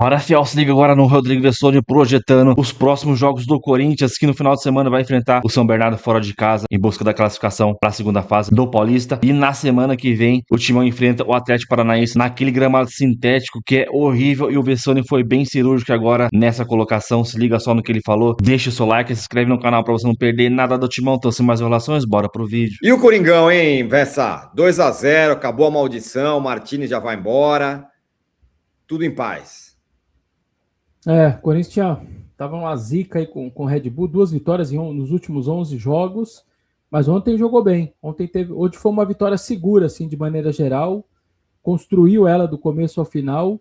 Hora Fiel se liga agora no Rodrigo Vessone projetando os próximos jogos do Corinthians, que no final de semana vai enfrentar o São Bernardo fora de casa em busca da classificação para a segunda fase do Paulista. E na semana que vem o Timão enfrenta o Atlético Paranaense naquele gramado sintético que é horrível, e o Vessone foi bem cirúrgico agora nessa colocação. Se liga só no que ele falou, deixa o seu like, se inscreve no canal para você não perder nada do Timão. Então, sem mais enrolações, bora pro vídeo. E o Coringão, hein, Vessa? 2-0, acabou a maldição, o Martínez já vai embora, tudo em paz. O Corinthians tava uma zica aí com o Red Bull, 2 vitórias nos últimos 11 jogos, mas ontem jogou bem. Hoje foi uma vitória segura, assim, de maneira geral, construiu ela do começo ao final.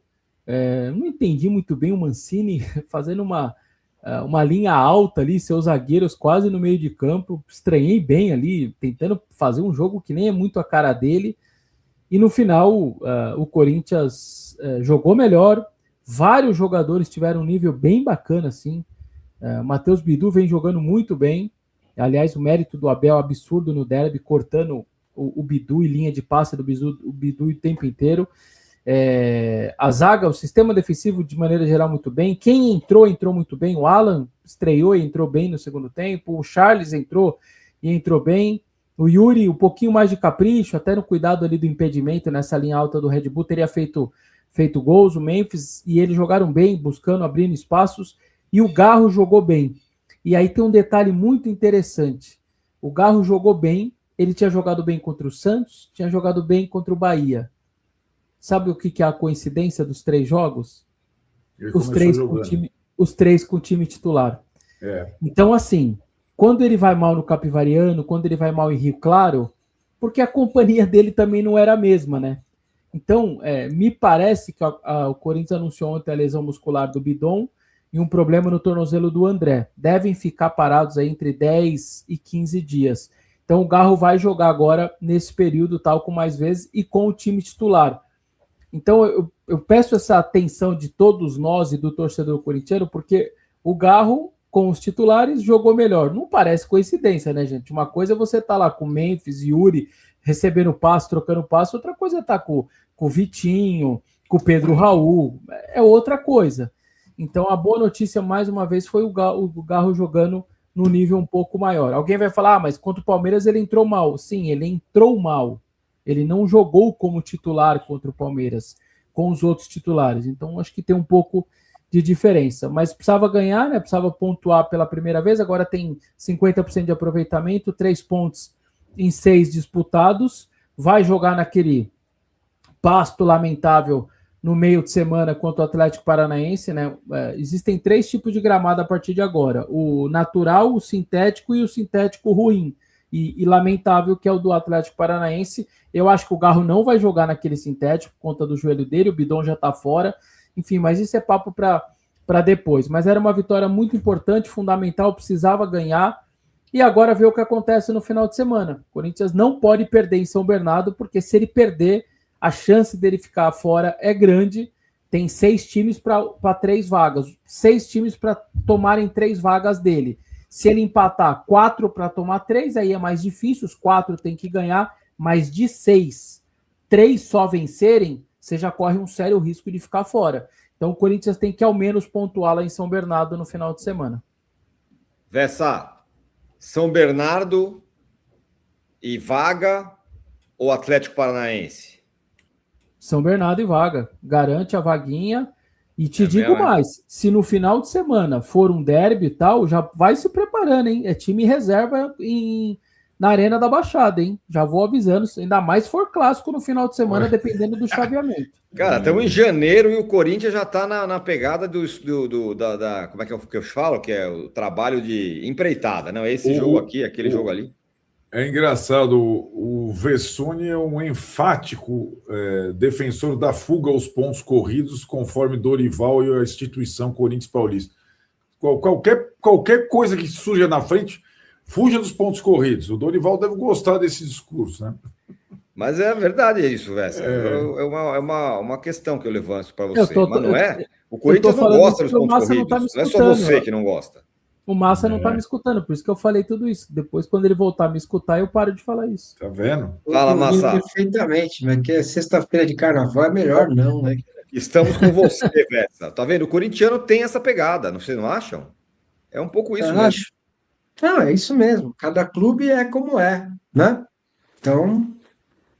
Não entendi muito bem o Mancini fazendo uma linha alta ali, seus zagueiros quase no meio de campo, estranhei bem ali, tentando fazer um jogo que nem é muito a cara dele, e no final o Corinthians jogou melhor. Vários jogadores tiveram um nível bem bacana, assim. Matheus Bidu vem jogando muito bem. Aliás, o mérito do Abel absurdo no derby, cortando o Bidu e linha de passe do Bidu o tempo inteiro. A zaga, o sistema defensivo, de maneira geral, muito bem. Quem entrou muito bem. O Alan estreou e entrou bem no segundo tempo. O Charles entrou e entrou bem. O Yuri, um pouquinho mais de capricho, até no cuidado ali do impedimento, nessa linha alta do Red Bull, teria feito gols. O Memphis e eles jogaram bem, buscando, abrindo espaços, e o Garro jogou bem. E aí tem um detalhe muito interessante. O Garro jogou bem, ele tinha jogado bem contra o Santos, tinha jogado bem contra o Bahia. Sabe o que é a coincidência dos 3 jogos? Os três com o time titular. Então, assim, quando ele vai mal no Capivariano, quando ele vai mal em Rio Claro, porque a companhia dele também não era a mesma, né? Então, me parece que o Corinthians anunciou ontem a lesão muscular do Bidon e um problema no tornozelo do André. Devem ficar parados aí entre 10 e 15 dias. Então, o Garro vai jogar agora nesse período, tal, com mais vezes, e com o time titular. Então, eu peço essa atenção de todos nós e do torcedor corintiano, porque o Garro, com os titulares, jogou melhor. Não parece coincidência, né, gente? Uma coisa é você estar lá com o Memphis e Yuri recebendo passe, trocando passe, outra coisa é estar com o Vitinho, com o Pedro Raul, é outra coisa. Então, a boa notícia, mais uma vez, foi o Garro jogando no nível um pouco maior. Alguém vai falar, mas contra o Palmeiras ele entrou mal. Sim, ele entrou mal. Ele não jogou como titular contra o Palmeiras, com os outros titulares. Então, acho que tem um pouco de diferença. Mas precisava ganhar, né? Precisava pontuar pela primeira vez. Agora tem 50% de aproveitamento, 3 pontos em 6 disputados. Vai jogar naquele pasto lamentável no meio de semana contra o Atlético Paranaense, né? Existem 3 tipos de gramado a partir de agora: o natural, o sintético e o sintético ruim e lamentável, que é o do Atlético Paranaense. Eu acho que o Garro não vai jogar naquele sintético por conta do joelho dele, o Bidon já tá fora, enfim, mas isso é papo para depois. Mas era uma vitória muito importante, fundamental, precisava ganhar. E agora ver o que acontece no final de semana. O Corinthians não pode perder em São Bernardo, porque se ele perder, a chance dele ficar fora é grande. Tem 6 times para 3 vagas. 6 times para tomarem 3 vagas dele. Se ele empatar 4 para tomar 3, aí é mais difícil. Os 4 tem que ganhar. Mas de 6, 3 só vencerem, você já corre um sério risco de ficar fora. Então o Corinthians tem que ao menos pontuar lá em São Bernardo no final de semana. Vessa, São Bernardo e vaga ou Atlético Paranaense? São Bernardo e vaga. Garante a vaguinha. E te digo mais, se no final de semana for um derby e tal, já vai se preparando, hein? É time reserva na Arena da Baixada, hein? Já vou avisando, ainda mais se for clássico no final de semana, dependendo do chaveamento. Cara, estamos em janeiro e o Corinthians já está na pegada como é que eu falo? Que é o trabalho de empreitada, não? Esse jogo aqui, aquele jogo ali. É engraçado, o Vessone é um enfático defensor da fuga aos pontos corridos, conforme Dorival e a instituição Corinthians Paulista. Qualquer coisa que surja na frente, fuja dos pontos corridos. O Dorival deve gostar desse discurso, né? Mas é verdade isso, Vessa. É uma questão que eu levanto para você. Mas não é? O Corinthians não gosta dos pontos corridos. Não é só você que não gosta. O Massa não tá me escutando, por isso que eu falei tudo isso. Depois, quando ele voltar a me escutar, eu paro de falar isso. Tá vendo? Fala, Massa. Perfeitamente, mas que sexta-feira de carnaval é melhor não, né? Estamos com você, Vessa. Tá vendo? O corintiano tem essa pegada, vocês não acham? É um pouco isso mesmo. Acho. Não, é isso mesmo. Cada clube é como é, né? Então,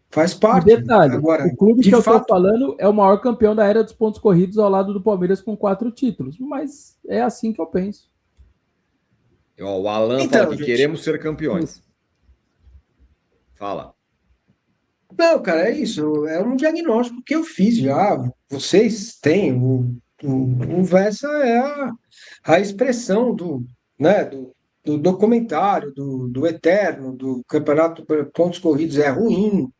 faz parte. Detalhe, agora, o clube que eu fato... tô falando é o maior campeão da era dos pontos corridos ao lado do Palmeiras com 4 títulos. Mas é assim que eu penso. O Alan fala que queremos ser campeões. Fala. Não, cara, é isso. É um diagnóstico que eu fiz já. Vocês têm. O Vessa é a expressão do documentário, do eterno, do campeonato pontos corridos é ruim.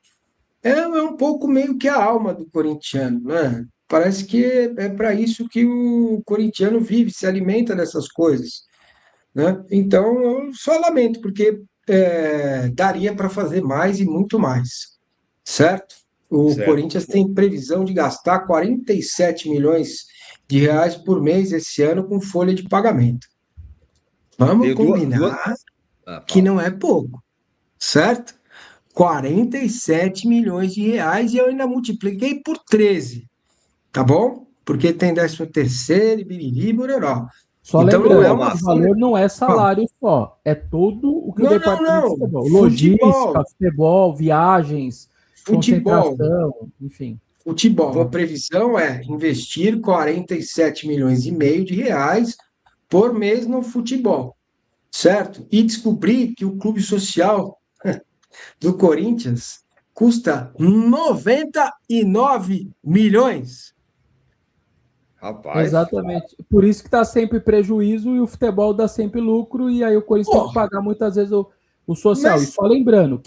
É um pouco meio que a alma do corintiano, né? Parece que é para isso que o corintiano vive, se alimenta dessas coisas, né? Então, eu só lamento, porque daria para fazer mais e muito mais, certo? O Corinthians tem previsão de gastar 47 milhões de reais por mês esse ano com folha de pagamento. Vamos combinar que não é pouco, certo? 47 milhões de reais e eu ainda multipliquei por 13, tá bom? Porque tem 13º, biriri, bororó. Só então, lembrando, o valor não é salário só, é todo o que o departamento de futebol. Logística, futebol, viagens, concentração, enfim. Futebol, a previsão é investir 47 milhões e meio de reais por mês no futebol, certo? E descobrir que o clube social do Corinthians custa 99 milhões. Rapaz. Exatamente. Por isso que está sempre prejuízo e o futebol dá sempre lucro, e aí o Corinthians tem que pagar muitas vezes o social. E só lembrando,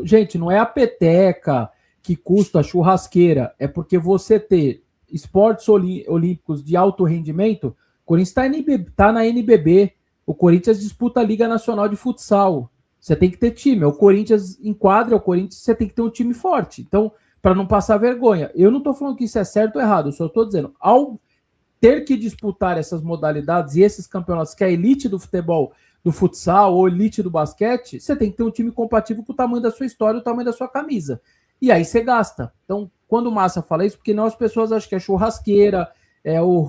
gente, não é a peteca que custa a churrasqueira, é porque você ter esportes olímpicos de alto rendimento, o Corinthians está na NBB, o Corinthians disputa a Liga Nacional de Futsal. Você tem que ter time. O Corinthians enquadra, o Corinthians você tem que ter um time forte. Então, para não passar vergonha. Eu não estou falando que isso é certo ou errado, eu só estou dizendo, ao ter que disputar essas modalidades e esses campeonatos, que é a elite do futebol, do futsal ou elite do basquete, você tem que ter um time compatível com o tamanho da sua história, o tamanho da sua camisa. E aí você gasta. Então, quando o Massa fala isso, porque não as pessoas acham que é churrasqueira,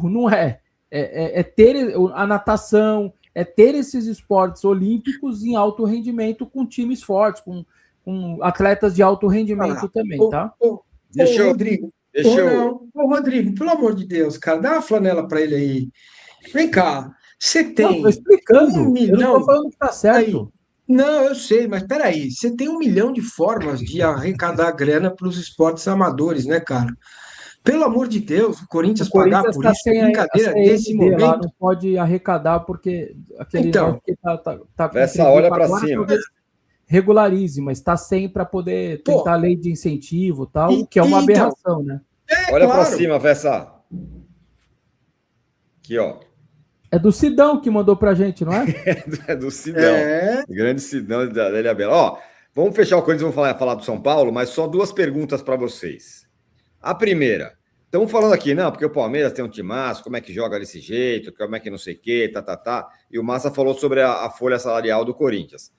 não é. É ter a natação, é ter esses esportes olímpicos em alto rendimento com times fortes, com atletas de alto rendimento também, tá? Rodrigo, Rodrigo, pelo amor de Deus, cara, dá uma flanela para ele aí. Vem cá, você tem... Não, tô explicando, eu não tô falando que tá certo. Aí. Não, eu sei, mas peraí, você tem 1 milhão de formas de arrecadar grana para os esportes amadores, né, cara? Pelo amor de Deus, o Corinthians pagar por isso, brincadeira nesse momento. Lá não pode arrecadar porque aquele que tá essa olha para cima. Regularize, mas está sem para poder tentar a lei de incentivo e tal, que é uma aberração, né? Olha para cima, Vessa. Aqui, ó. É do Sidão que mandou pra gente, não é? É do Sidão. Grande Sidão da Lélia Bela. Ó, vamos fechar o Corinthians, vamos falar do São Paulo, mas só 2 perguntas para vocês. A primeira, estamos falando aqui, não, porque o Palmeiras tem um timaço, como é que joga desse jeito, como é que não sei o quê, e o Massa falou sobre a folha salarial do Corinthians.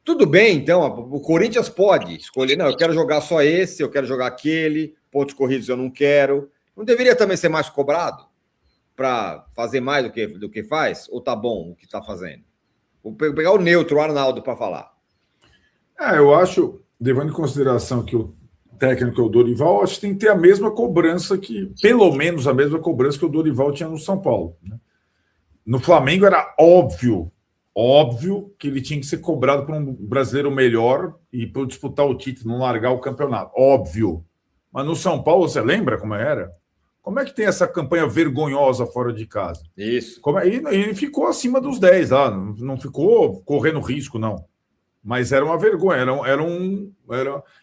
Tudo bem, então, o Corinthians pode escolher, não, eu quero jogar só esse, eu quero jogar aquele, pontos corridos eu não quero. Não deveria também ser mais cobrado para fazer mais do que faz? Ou tá bom o que tá fazendo? Vou pegar o neutro, o Arnaldo, para falar. Eu acho, levando em consideração que o técnico é o Dorival, acho que tem que ter a mesma cobrança pelo menos a mesma cobrança que o Dorival tinha no São Paulo, né? No Flamengo era óbvio que ele tinha que ser cobrado por um brasileiro melhor e por disputar o título, não largar o campeonato. Óbvio. Mas no São Paulo, você lembra como era? Como é que tem essa campanha vergonhosa fora de casa? Isso. Ele ficou acima dos 10 lá, não ficou correndo risco, não. Mas era uma vergonha.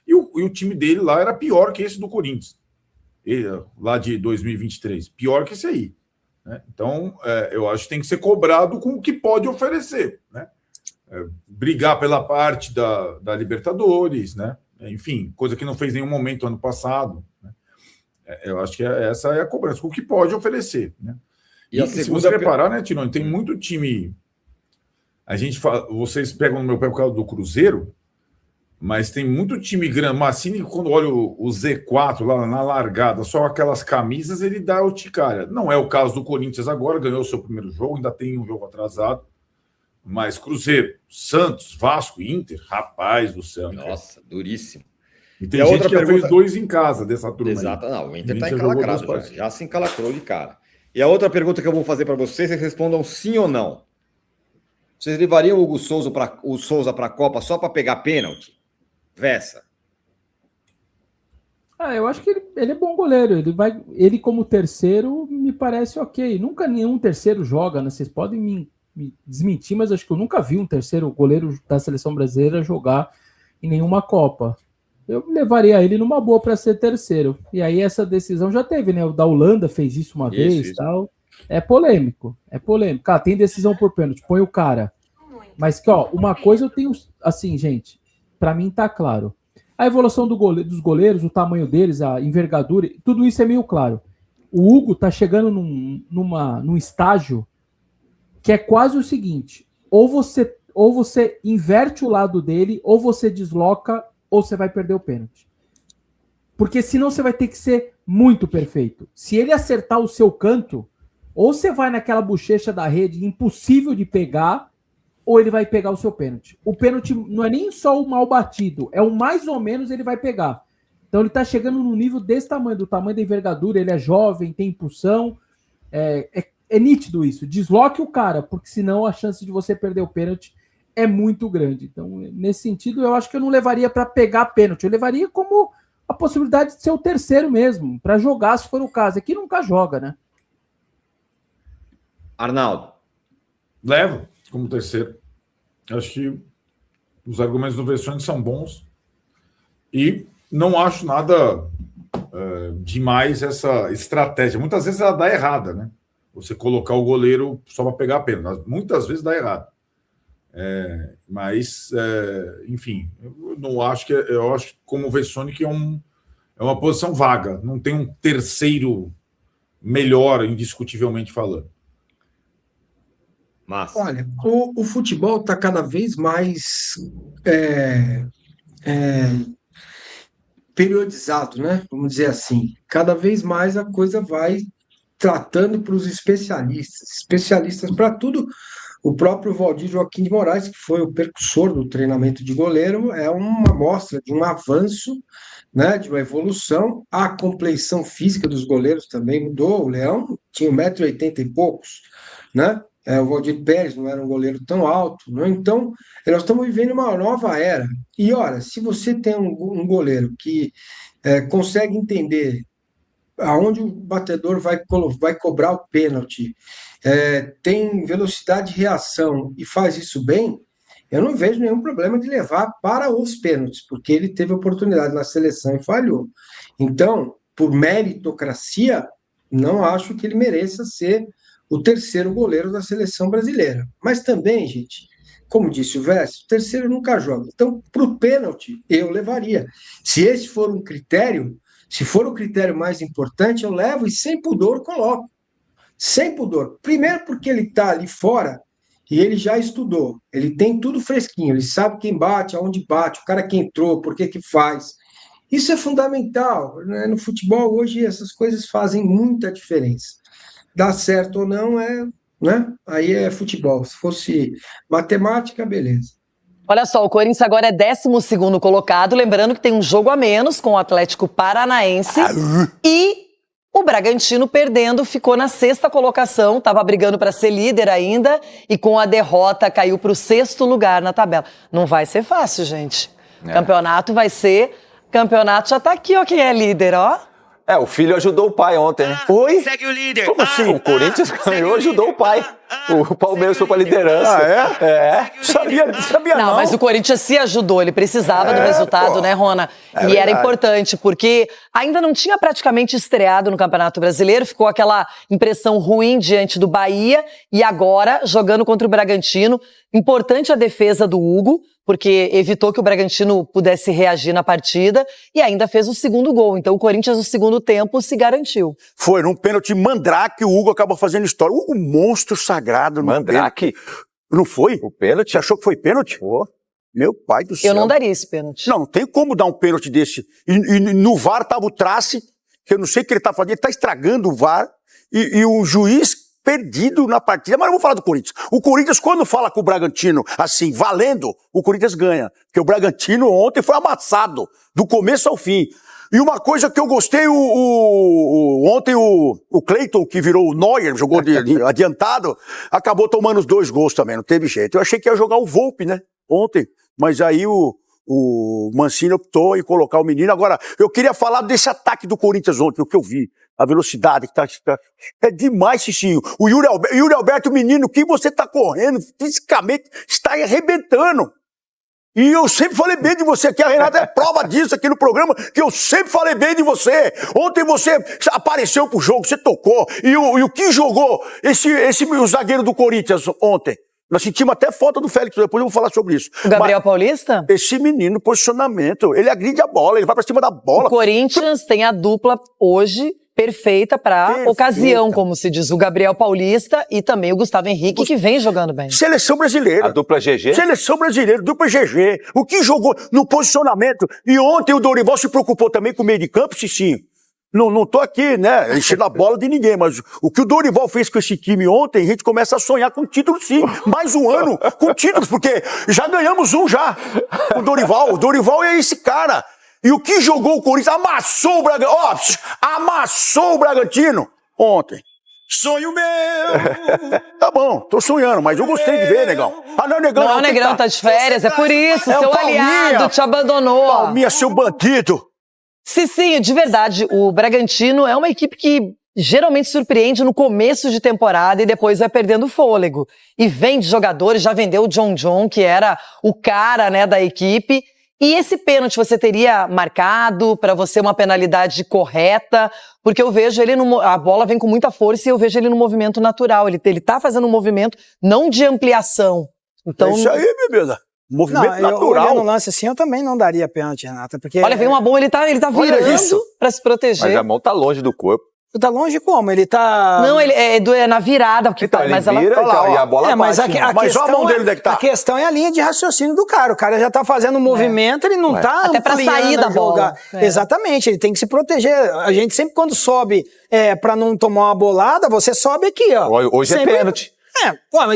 E o time dele lá era pior que esse do Corinthians. Lá de 2023. Pior que esse aí. Né? Então, eu acho que tem que ser cobrado com o que pode oferecer, né? Brigar pela parte da Libertadores, né? Enfim, coisa que não fez em nenhum momento ano passado, né? Eu acho que essa é a cobrança, com o que pode oferecer, né? E se você reparar, né, Tironi, tem muito time. Vocês pegam no meu pé por causa do Cruzeiro, Mas tem muito time grande. Mancini, quando olha o Z4 lá na largada, só aquelas camisas, ele dá urticária. Não é o caso do Corinthians agora, ganhou o seu primeiro jogo, ainda tem um jogo atrasado. Mas Cruzeiro, Santos, Vasco, Inter, rapaz do céu. Nossa, duríssimo. E tem gente que já fez 2 em casa dessa turma. Exato, não, o Inter tá encalacrado, já se encalacrou de cara. E a outra pergunta que eu vou fazer para vocês respondam sim ou não. Vocês levariam o Hugo Souza para a Copa só para pegar pênalti? Vessa. Eu acho que ele é bom goleiro. Ele como terceiro me parece ok. Nunca nenhum terceiro joga, né? Vocês podem me desmentir, mas acho que eu nunca vi um terceiro goleiro da seleção brasileira jogar em nenhuma Copa. Eu levaria ele numa boa para ser terceiro. E aí essa decisão já teve, né? O da Holanda fez isso uma vez e tal. É polêmico. Cara, tem decisão por pênalti, põe o cara. Mas que, ó, uma coisa eu tenho, assim, gente, para mim tá claro. A evolução dos goleiros, o tamanho deles, a envergadura, tudo isso é meio claro. O Hugo tá chegando num estágio que é quase o seguinte: ou você inverte o lado dele, ou você desloca, ou você vai perder o pênalti. Porque senão você vai ter que ser muito perfeito. Se ele acertar o seu canto, ou você vai naquela bochecha da rede impossível de pegar, ou ele vai pegar o seu pênalti. O pênalti não é nem só o mal batido, é o mais ou menos ele vai pegar. Então ele tá chegando num nível desse tamanho, do tamanho da envergadura, ele é jovem, tem impulsão, é nítido isso. Desloque o cara, porque senão a chance de você perder o pênalti é muito grande. Então, nesse sentido, eu acho que eu não levaria para pegar pênalti, eu levaria como a possibilidade de ser o terceiro mesmo, para jogar se for o caso. Aqui nunca joga, né? Arnaldo. Levo como terceiro. Acho que os argumentos do Vessone são bons e não acho nada demais essa estratégia. Muitas vezes ela dá errada, né? Você colocar o goleiro só para pegar a pena. Muitas vezes dá errado. Enfim, eu acho que como o Vessone que é uma posição vaga. Não tem um terceiro melhor, indiscutivelmente falando. Mas... Olha, o futebol está cada vez mais periodizado, né? Vamos dizer assim. Cada vez mais a coisa vai tratando para os especialistas para tudo. O próprio Valdir Joaquim de Moraes, que foi o precursor do treinamento de goleiro, é uma amostra de um avanço, né, de uma evolução. A compleição física dos goleiros também mudou. O Leão tinha 1,80 m e poucos, né? O Valdir Pérez não era um goleiro tão alto, né? Então, nós estamos vivendo uma nova era. E, olha, se você tem um goleiro que consegue entender aonde o batedor vai cobrar o pênalti, tem velocidade de reação e faz isso bem, eu não vejo nenhum problema de levar para os pênaltis, porque ele teve oportunidade na seleção e falhou. Então, por meritocracia, não acho que ele mereça ser o terceiro goleiro da seleção brasileira. Mas também, gente, como disse o Vess, o terceiro nunca joga. Então, para o pênalti, eu levaria. Se esse for um critério, se for o critério mais importante, eu levo e sem pudor coloco. Sem pudor. Primeiro porque ele está ali fora e ele já estudou. Ele tem tudo fresquinho. Ele sabe quem bate, aonde bate, o cara que entrou, por que faz. Isso é fundamental, né? No futebol, hoje, essas coisas fazem muita diferença. Dá certo ou não, né? Aí é futebol. Se fosse matemática, beleza. Olha só, o Corinthians agora é 12º colocado, lembrando que tem um jogo a menos com o Atlético Paranaense e o Bragantino perdendo, ficou na 6ª colocação, estava brigando para ser líder ainda e com a derrota caiu para o 6º lugar na tabela. Não vai ser fácil, gente. Campeonato já tá aqui, ó, quem é líder, ó. O filho ajudou o pai ontem, né? Oi? Segue o líder. Como assim? O Corinthians ganhou, ajudou o pai. O Palmeiras foi pra liderança. Sabia não. Não, mas o Corinthians se ajudou, ele precisava do resultado, né, Rona? E era importante, porque ainda não tinha praticamente estreado no Campeonato Brasileiro, ficou aquela impressão ruim diante do Bahia, e agora, jogando contra o Bragantino, importante a defesa do Hugo, porque evitou que o Bragantino pudesse reagir na partida e ainda fez o 2º gol. Então o Corinthians, no segundo tempo, se garantiu. Foi num pênalti Mandrake, o Hugo acabou fazendo história. O monstro sagrado no Mandrake? Pênalti. Não foi? O pênalti? Você achou que foi pênalti? Meu pai do céu. Eu não daria esse pênalti. Não tem como dar um pênalti desse. E no VAR tava o Trace, que eu não sei o que ele tá fazendo, ele tá estragando o VAR, e o juiz perdido na partida. Mas eu vou falar do Corinthians. O Corinthians, quando fala com o Bragantino, assim, valendo, o Corinthians ganha. Porque o Bragantino ontem foi amassado, do começo ao fim. E uma coisa que eu gostei, ontem o Cleiton, que virou o Neuer, jogou adiantado, acabou tomando os 2 gols também, não teve jeito. Eu achei que ia jogar o Volpi, né, ontem, mas aí o Mancini optou em colocar o menino. Agora, eu queria falar desse ataque do Corinthians ontem, o que eu vi, a velocidade que tá é demais, Cicinho. O Yuri Alberto, menino, que você tá correndo, fisicamente, está arrebentando. E eu sempre falei bem de você aqui, a Renata é prova disso aqui no programa, que eu sempre falei bem de você. Ontem você apareceu pro jogo, você tocou. E o que jogou o zagueiro do Corinthians ontem? Nós sentimos até falta do Félix, depois eu vou falar sobre isso. O Gabriel Paulista? Esse menino, posicionamento, ele agride a bola, ele vai pra cima da bola. O Corinthians tem a dupla hoje perfeita para ocasião, como se diz, o Gabriel Paulista e também o Gustavo Henrique, que vem jogando bem. Seleção brasileira. A dupla GG? Seleção brasileira, dupla GG. O que jogou no posicionamento. E ontem o Dorival se preocupou também com o meio de campo, Cicinho. Não tô aqui, né, enchendo a bola de ninguém, mas o que o Dorival fez com esse time ontem, a gente começa a sonhar com títulos, sim. Mais um ano com títulos, porque já ganhamos um já. O Dorival. O Dorival é esse cara. E o que jogou o Corinthians? Amassou o Bragantino. Amassou o Bragantino ontem. Sonho meu. Tá bom, tô sonhando, mas eu gostei de ver, Negão. Ah, não, Negão. Não, Negrão tá de férias, é por isso. É seu Palminha. aliado te abandonou. Palminha, seu bandido. Sim, de verdade, o Bragantino é uma equipe que geralmente surpreende no começo de temporada e depois vai perdendo fôlego. E vem de jogadores, já vendeu o John, que era o cara, né, da equipe. E esse pênalti você teria marcado para você uma penalidade correta? Porque eu vejo ele a bola vem com muita força e eu vejo ele no movimento natural. Ele tá fazendo um movimento não de ampliação. Então, é isso aí, bebida. Movimento natural. Olhando o lance assim, eu também não daria pênalti, Renata, porque... Olha, vem uma bomba, ele tá virando para se proteger. Mas a mão tá longe do corpo. Tá longe como? Ele tá... Não, ele é na virada. Porque então, mas ele vira, ela... e a bola mas bate. Mas olha a mão dele onde é que tá. A questão é a linha de raciocínio do cara. O cara já tá fazendo um movimento, ele não tá até pra sair da bola. Exatamente, ele tem que se proteger. A gente sempre quando sobe pra não tomar uma bolada, você sobe aqui, ó. Hoje sempre... é pênalti.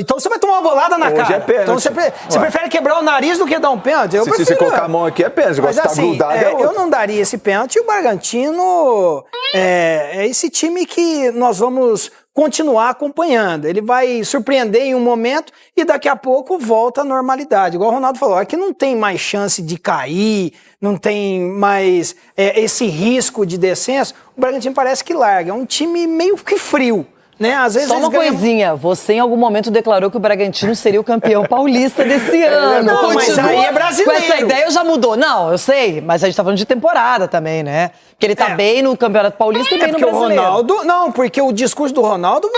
Então você vai tomar uma bolada na Hoje cara. É pênalti. Então você prefere quebrar o nariz do que dar um pênalti? Se você colocar a mão aqui é pênalti. Mas Agora, se tá assim, grudado é outro. eu não daria esse pênalti. E o Bragantino é esse time que nós vamos continuar acompanhando. Ele vai surpreender em um momento e daqui a pouco volta à normalidade. Igual o Ronaldo falou, aqui não tem mais chance de cair, não tem mais esse risco de descenso. O Bragantino parece que larga. É um time meio que frio. Né? Às vezes só uma coisinha, você em algum momento declarou que o Bragantino seria o campeão paulista desse ano. Não, mas aí é brasileiro. Com essa ideia já mudou. Não, eu sei, mas a gente tá falando de temporada também, né? Porque ele tá bem no Campeonato Paulista e bem no Brasileiro. O Ronaldo, não, porque o discurso do Ronaldo,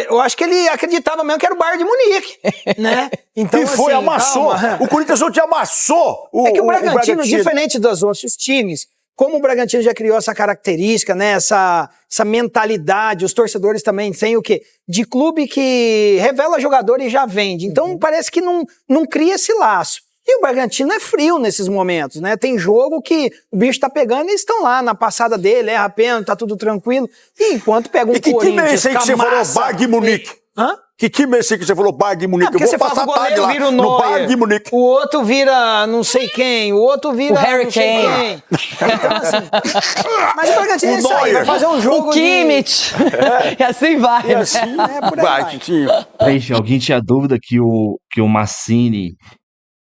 eu acho que ele acreditava mesmo que era o Bayern de Munique, né? Então, e foi, assim, amassou. Calma. O Corinthians ontem amassou o que o Bragantino, diferente dos outros times, como o Bragantino já criou essa característica, né, essa mentalidade, os torcedores também têm o quê? De clube que revela jogador e já vende. Então parece que não cria esse laço. E o Bragantino é frio nesses momentos, né? Tem jogo que o bicho tá pegando e eles estão lá na passada dele, erra pênalti, tá tudo tranquilo. E enquanto pega um Corinthians... E que time é esse aí que você falou, Bayern de Munique? Hã? Que time é esse que você falou, Bayern de Munique? Eu vou passar a tarde lá vira no Bayern de Munique. O outro vira não sei quem, o outro vira o Harry Kane. Então, assim, mas o Bragantino é isso aí, vai fazer um jogo o Kimmich. E assim vai. E assim por aí vai. Gente, alguém tinha dúvida que o Mancini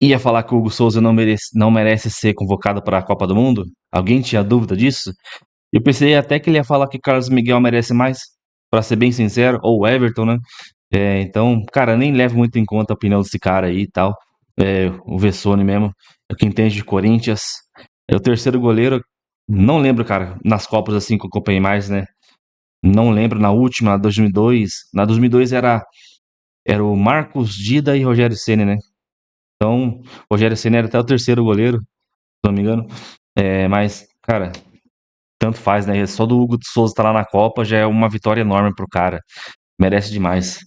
ia falar que o Hugo Souza não merece ser convocado para a Copa do Mundo? Alguém tinha dúvida disso? Eu pensei até que ele ia falar que Carlos Miguel merece mais, para ser bem sincero, ou o Everton, né? Então, cara, nem levo muito em conta a opinião desse cara aí e tal. O Vessone mesmo, é o que entende de Corinthians. É o terceiro goleiro. Não lembro, cara, nas Copas assim que eu acompanhei mais, né? Não lembro, na última, na 2002. Na 2002 era o Marcos Dida e Rogério Ceni, né? Então, Rogério Ceni era até o terceiro goleiro, se não me engano. Mas, cara, tanto faz, né? Só do Hugo Souza estar lá na Copa já é uma vitória enorme pro cara. Merece demais.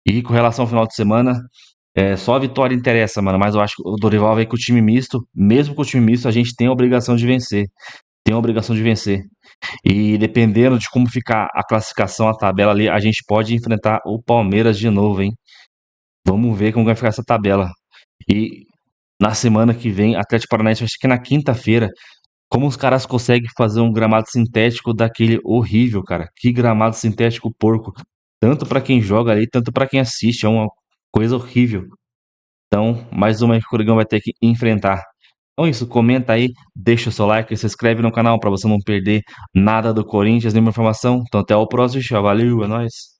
E com relação ao final de semana, Só a vitória interessa, mano, mas eu acho que o Dorival vem com o time misto. Mesmo com o time misto, a gente tem a obrigação de vencer. Tem a obrigação de vencer. E dependendo de como ficar a classificação, a tabela ali, a gente pode enfrentar o Palmeiras de novo, hein? Vamos ver como vai ficar essa tabela. E na semana que vem, Atlético Paranaense, acho que na quinta-feira, como os caras conseguem fazer um gramado sintético daquele horrível, cara? Que gramado sintético porco. Tanto pra quem joga ali, tanto pra quem assiste. É uma coisa horrível. Então, mais uma que o Coringão vai ter que enfrentar. Então é isso, comenta aí, deixa o seu like, se inscreve no canal pra você não perder nada do Corinthians, nenhuma informação. Então até o próximo, valeu, é nóis.